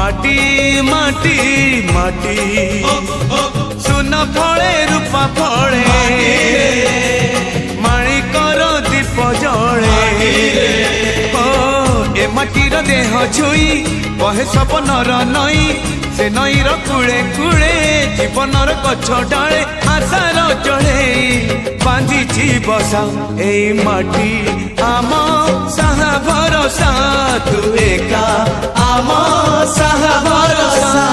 माटी माटी माटी सुन फले रूपा फले माणिकर दीप जले ए माटीर देह छुई कहे सब नर नई से नईर कूले कूले जीवनर गछ डाले आशार चढ़े बांधि बसा ए माटी आम साहा भरोसा तू एका आम साहा भरोसा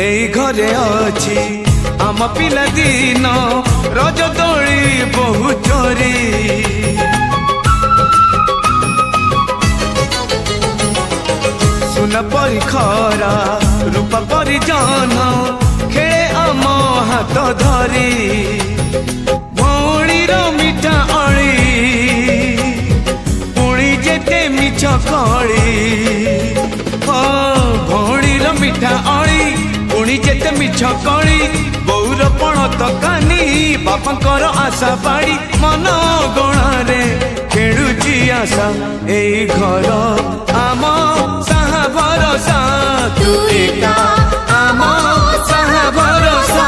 एई घरे अछि आम पिला दिन रज दोली बहु चोरी सुन परी खरा रूप परी जन खेले आम हाथ धरी भौणीर मिठा अली पुणी जेते मिछ कली भौणीर मिठा अली पुणी जेते मिछ कली बौर पण तकानी बापांकर आशा पाड़ी मन गणारे खेलुची आशा एई घर आम साहा भरोसा तू एका आम साहा भरोसा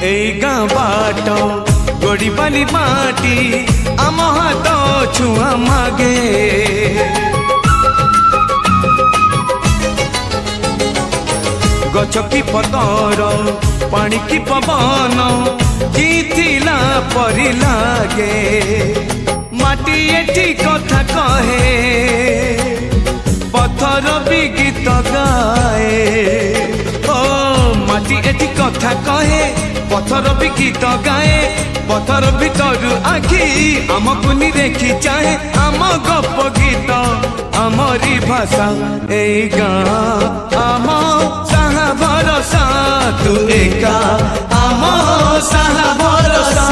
एई गाँ बाट गोड़ी बाली माटी आम हाथ छुआ मागे गछ की पतर पानी की पवन जीथिला परी लागे माटी एठी कथा कहे पत्थर भी गीत गाए ओ माटी एठी कथा कहे पत्थर भी गीत गाए पत्थर भीतर आखि आमको देखी चाहे आम गप गीत आमरी भाषा एई गाँ आम साहा भरोसा तू एका आम साहा भरोसा।